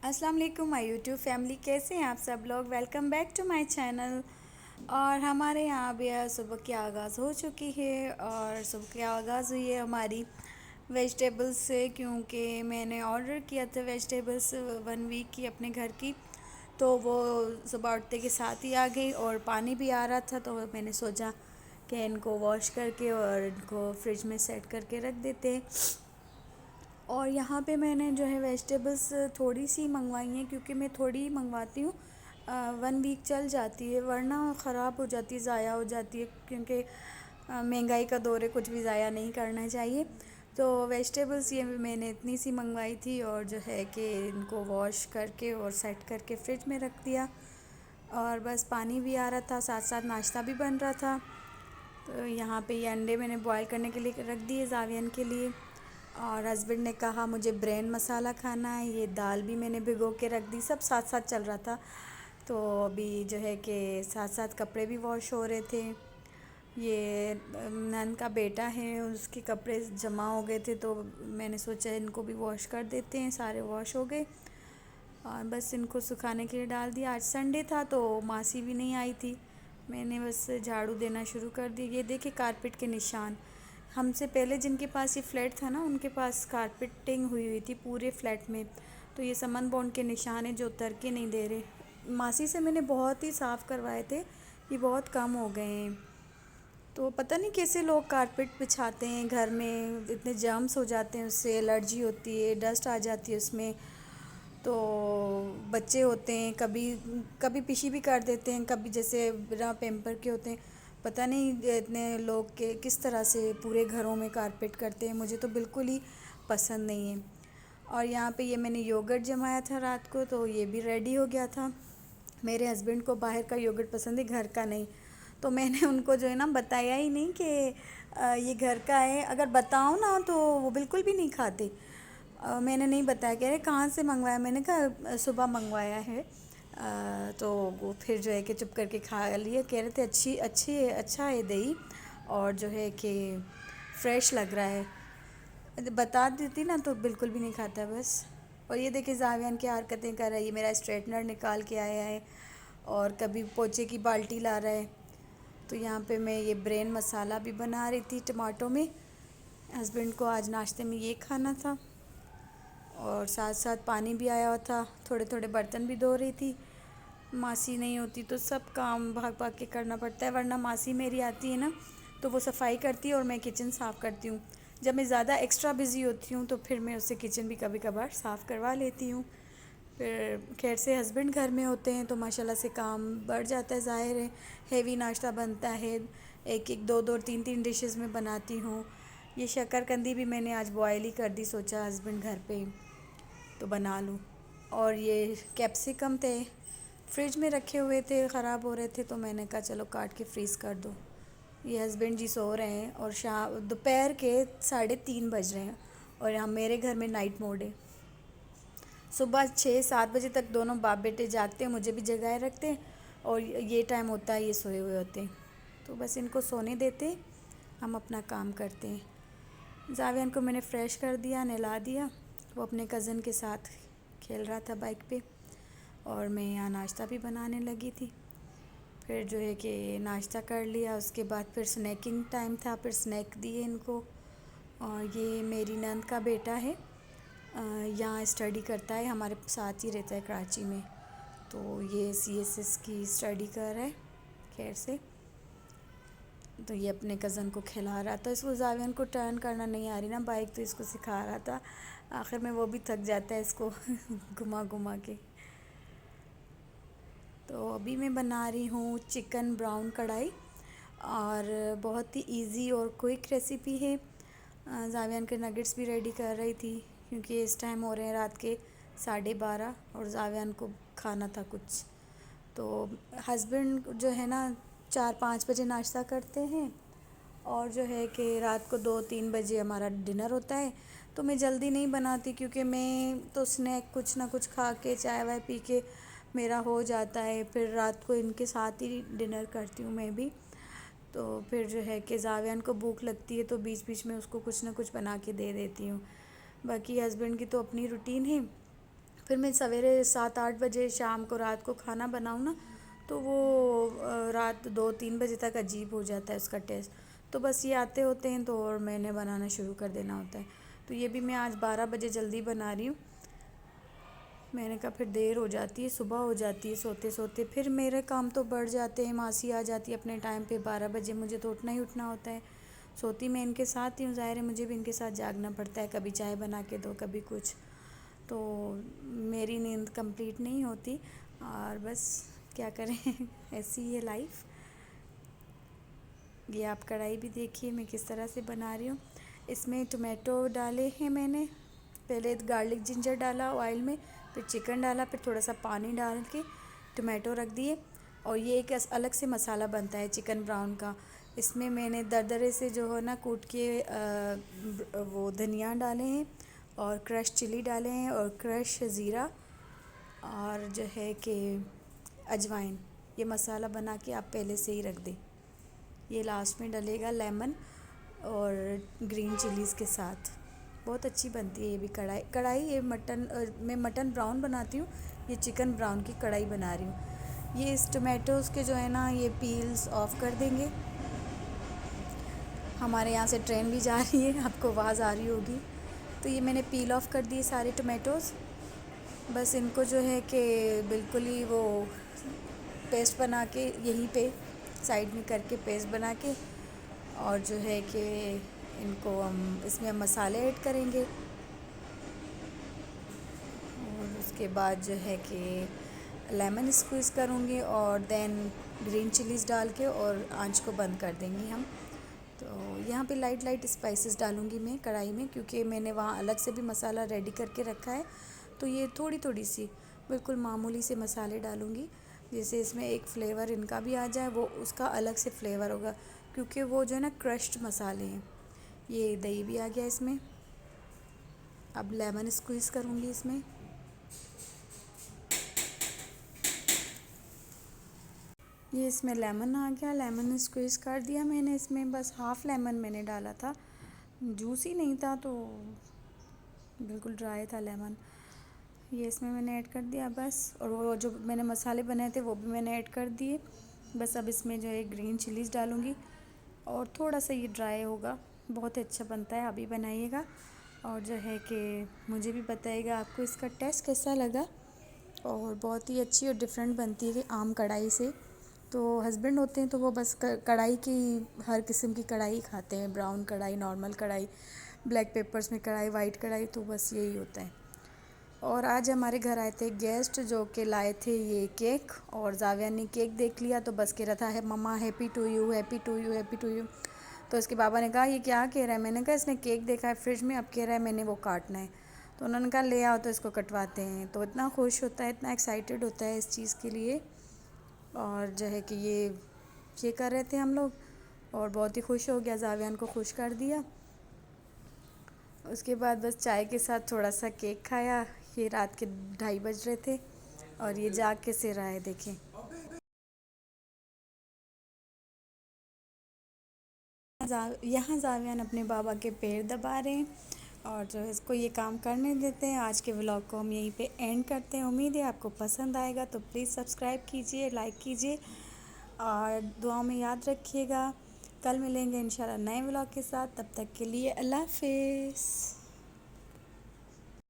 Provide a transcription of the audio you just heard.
अस्सलाम वालेकुम my YouTube family, कैसे हैं आप सब लोग। Welcome back to my channel. और हमारे यहाँ भी सुबह की आगाज़ हो चुकी है और सुबह की आगाज़ हुई है हमारी वेजिटेबल्स से, क्योंकि मैंने ऑर्डर किया था वेजिटेबल्स 1 वीक की अपने घर की। तो वो सुबह उठते के साथ ही आ गई और पानी भी आ रहा था, तो मैंने सोचा कि इनको वॉश करके और इनको फ्रिज में सेट करके रख देते हैं। और यहाँ पे मैंने जो है वेजिटेबल्स थोड़ी सी मंगवाई हैं, क्योंकि मैं थोड़ी ही मंगवाती हूँ। 1 वीक चल जाती है, वरना ख़राब हो जाती है, ज़ाया हो जाती है, क्योंकि महंगाई का दौर है, कुछ भी ज़ाया नहीं करना चाहिए। तो वेजिटेबल्स ये मैंने इतनी सी मंगवाई थी और जो है कि इनको वॉश करके और सेट करके फ्रिज में रख दिया। और बस पानी भी आ रहा था, साथ साथ नाश्ता भी बन रहा था। तो यहाँ पे ये अंडे मैंने बॉईल करने के लिए रख दिए जावियन के लिए। और हस्बैंड ने कहा मुझे ब्रेन मसाला खाना है, ये दाल भी मैंने भिगो के रख दी। सब साथ साथ चल रहा था। तो अभी जो है कि साथ साथ कपड़े भी वॉश हो रहे थे। ये नन का बेटा है, उसके कपड़े जमा हो गए थे, तो मैंने सोचा इनको भी वॉश कर देते हैं। सारे वॉश हो गए और बस इनको सुखाने के लिए डाल दिया। आज संडे था तो मासी भी नहीं आई थी, मैंने बस झाड़ू देना शुरू कर दिया। ये देखिए कारपेट के निशान, हमसे पहले जिनके पास ये फ्लैट था ना, उनके पास कारपेटिंग हुई हुई थी पूरे फ्लैट में। तो ये समन बॉन्ड के निशान हैं जो उतर के नहीं दे रहे। मासी से मैंने बहुत ही साफ़ करवाए थे, ये बहुत कम हो गए हैं। तो पता नहीं कैसे लोग कारपेट बिछाते हैं घर में, इतने जर्म्स हो जाते हैं, उससे एलर्जी होती है, डस्ट आ जाती है उसमें। तो बच्चे होते हैं, कभी कभी पिशी भी कर देते हैं, कभी जैसे बिना पेम्पर के होते हैं। पता नहीं इतने लोग के किस तरह से पूरे घरों में कारपेट करते हैं, मुझे तो बिल्कुल ही पसंद नहीं है। और यहाँ पे ये मैंने योगर्ट जमाया था रात को, तो ये भी रेडी हो गया था। मेरे हस्बैंड को बाहर का योगर्ट पसंद है, घर का नहीं। तो मैंने उनको जो है ना बताया ही नहीं कि ये घर का है। अगर बताऊँ ना तो वो बिल्कुल भी नहीं खाते। मैंने नहीं बताया, कह रहे कहाँ से मंगवाया, मैंने कहा सुबह मंगवाया है। तो वो फिर जो है कि चुप करके खा लिए, कह रहे थे अच्छी अच्छी है, अच्छा है दही, और जो है कि फ्रेश लग रहा है। बता देती ना तो बिल्कुल भी नहीं खाता बस। और ये देखिए जावियान की हरकतें कर रही है, मेरा स्ट्रेटनर निकाल के आया है और कभी पोछे की बाल्टी ला रहा है। तो यहाँ पे मैं ये ब्रेन मसाला भी बना रही थी टमाटो में। हस्बैंड को आज नाश्ते में ये खाना था और साथ साथ पानी भी आया हुआ था, थोड़े थोड़े बर्तन भी धो रही थी। मासी नहीं होती तो सब काम भाग भाग के करना पड़ता है, वरना मासी मेरी आती है ना तो वो सफाई करती है और मैं किचन साफ़ करती हूँ। जब मैं ज़्यादा एक्स्ट्रा बिज़ी होती हूँ तो फिर मैं उससे किचन भी कभी कभार साफ़ करवा लेती हूँ। फिर खैर से हस्बैंड घर में होते हैं तो माशाल्लाह से काम बढ़ जाता है, ज़ाहिर है। हेवी नाश्ता बनता है, एक एक दो दो तीन तीन डिशेस में बनाती हूँ। ये शक्करकंदी भी मैंने आज बॉयल ही कर दी, सोचा हस्बैंड घर पे तो बना लूँ। और ये कैप्सिकम थे, फ्रिज में रखे हुए थे, ख़राब हो रहे थे, तो मैंने कहा चलो काट के फ्रीज़ कर दो। ये हस्बैंड जी सो रहे हैं और शाम दोपहर के 3:30 बज रहे हैं और यहाँ मेरे घर में नाइट मोड है। सुबह 6-7 बजे तक दोनों बाप बेटे जागते हैं, मुझे भी जगाए रखते हैं, और ये टाइम होता है ये सोए हुए होते हैं। तो बस इनको सोने देते, हम अपना काम करते हैं। जावियान को मैंने फ़्रेश कर दिया, नहला दिया, वो अपने कज़न के साथ खेल रहा था बाइक पे, और मैं यहाँ नाश्ता भी बनाने लगी थी। फिर जो है कि नाश्ता कर लिया, उसके बाद फिर स्नैकिंग टाइम था, फिर स्नैक दिए इनको। और ये मेरी नंद का बेटा है, यहाँ स्टडी करता है, हमारे साथ ही रहता है कराची में। तो ये CSS की स्टडी कर रहा है खैर से। तो ये अपने कज़न को खिला रहा था, इसको जावियन को टर्न करना नहीं आ रही ना बाइक, तो इसको सिखा रहा था। आखिर में वो भी थक जाता है इसको घुमा घुमा के। तो अभी मैं बना रही हूँ चिकन ब्राउन कढ़ाई, और बहुत ही इजी और क्विक रेसिपी है। जावियन के नगेट्स भी रेडी कर रही थी, क्योंकि इस टाइम हो रहे हैं रात के 12:30 और जावियन को खाना था कुछ। तो हस्बैंड जो है ना 4-5 बजे नाश्ता करते हैं, और जो है कि रात को 2-3 बजे हमारा डिनर होता है। तो मैं जल्दी नहीं बनाती, क्योंकि मैं तो स्नैक कुछ ना कुछ खा के चाय वाय पी के मेरा हो जाता है, फिर रात को इनके साथ ही डिनर करती हूँ मैं भी। तो फिर जो है कि जावियान को भूख लगती है तो बीच बीच में उसको कुछ ना कुछ बना के दे देती हूँ। बाकी हस्बैंड की तो अपनी रूटीन है, फिर मैं सवेरे 7-8 बजे शाम को रात को खाना बनाऊँ ना, तो वो रात 2-3 बजे तक अजीब हो जाता है उसका टेस्ट। तो बस ये आते होते हैं तो और मैंने बनाना शुरू कर देना होता है। तो ये भी मैं आज 12 बजे जल्दी बना रही हूँ। मैंने कहा फिर देर हो जाती है, सुबह हो जाती है सोते सोते, फिर मेरे काम तो बढ़ जाते हैं। मासी आ जाती है अपने टाइम पे 12 बजे, मुझे तो उठना ही उठना होता है। सोती मैं इनके साथ ही हूँ, ज़ाहिर है मुझे भी इनके साथ जागना पड़ता है, कभी चाय बना के दो कभी कुछ। तो मेरी नींद कंप्लीट नहीं होती और बस क्या करें ऐसी ही है लाइफ। ये आप कढ़ाई भी देखिए मैं किस तरह से बना रही हूँ। इसमें टोमेटो डाले हैं मैंने, पहले गार्लिक जिंजर डाला ऑयल में, फिर चिकन डाला, फिर थोड़ा सा पानी डाल के टोमेटो रख दिए। और ये एक अलग से मसाला बनता है चिकन ब्राउन का। इसमें मैंने दरदरे से जो है ना कूट के वो धनिया डाले हैं, और क्रश चिली डाले हैं, और क्रश ज़ीरा, और जो है कि अजवाइन। ये मसाला बना के आप पहले से ही रख दें। ये लास्ट में डलेगा लेमन और ग्रीन चिलीज़ के साथ। बहुत अच्छी बनती है ये भी कढ़ाई। ये मटन मैं मटन ब्राउन बनाती हूँ, ये चिकन ब्राउन की कढ़ाई बना रही हूँ। ये इस टोमेटोज़ के जो है ना ये पील्स ऑफ कर देंगे। हमारे यहाँ से ट्रेन भी जा रही है, आपको आवाज़ आ रही होगी। तो ये मैंने पील ऑफ कर दिए सारे टोमेटोज़। बस इनको जो है कि बिल्कुल ही वो पेस्ट बना के यहीं पे साइड में करके पेस्ट बना के, और जो है कि इनको हम इसमें मसाले ऐड करेंगे। और उसके बाद जो है कि लेमन स्क्वीज़ करूँगी और देन ग्रीन चिलीज़ डाल के और आंच को बंद कर देंगे हम। तो यहाँ पे लाइट लाइट स्पाइसेस डालूँगी मैं कढ़ाई में, क्योंकि मैंने वहाँ अलग से भी मसाला रेडी करके रखा है। तो ये थोड़ी थोड़ी सी बिल्कुल मामूली से मसाले डालूँगी, जिससे इसमें एक फ़्लेवर इनका भी आ जाए, वो उसका अलग से फ़्लेवर होगा, क्योंकि वो जो है ना क्रश्ड मसाले हैं। ये दही भी आ गया इसमें। अब लेमन स्क्वीज़ करूँगी इसमें। ये इसमें लेमन आ गया, लेमन स्क्वीज़ कर दिया मैंने इसमें। बस हाफ़ लेमन मैंने डाला था, जूस ही नहीं था, तो बिल्कुल ड्राई था लेमन। ये इसमें मैंने ऐड कर दिया बस। और वो जो मैंने मसाले बनाए थे वो भी मैंने ऐड कर दिए। बस अब इसमें जो है ग्रीन चिलीज़ डालूँगी, और थोड़ा सा ये ड्राई होगा। बहुत अच्छा बनता है, अभी बनाइएगा। और जो है कि मुझे भी बताइएगा आपको इसका टेस्ट कैसा लगा। और बहुत ही अच्छी और डिफरेंट बनती है आम कढ़ाई से। तो हस्बैंड होते हैं तो वो बस कढ़ाई की, हर किस्म की कढ़ाई खाते हैं, ब्राउन कढ़ाई, नॉर्मल कढ़ाई, ब्लैक पेपर्स में कढ़ाई, वाइट कढ़ाई, तो बस यही होता है। और आज हमारे घर आए थे गेस्ट, जो कि लाए थे ये केक, और जाविया ने केक देख लिया तो बस कह रहा था है mamma happy to you, happy to you, happy to you. तो उसके पापा ने कहा ये क्या कह रहा है। मैंने कहा इसने केक देखा है फ्रिज में, अब कह रहा है मैंने वो काटना है। तो उन्होंने कहा ले आओ तो इसको कटवाते हैं। तो इतना खुश होता है, इतना एक्साइटेड होता है इस चीज़ के लिए। और जो है कि ये कर रहे थे हम लोग, और बहुत ही खुश हो गया, जावियान को खुश कर दिया। उसके बाद बस चाय के साथ थोड़ा सा केक खाया। ये रात के 2:30 बज रहे थे, और ये जाग के सो रहा है देखें। यहाँ जावियान अपने बाबा के पैर दबा रहे हैं, और जो है इसको ये काम करने देते हैं। आज के व्लॉग को हम यहीं पे एंड करते हैं। उम्मीद है आपको पसंद आएगा, तो प्लीज़ सब्सक्राइब कीजिए, लाइक कीजिए, और दुआ में याद रखिएगा। कल मिलेंगे इंशाल्लाह नए व्लॉग के साथ। तब तक के लिए अल्लाह हाफिज़।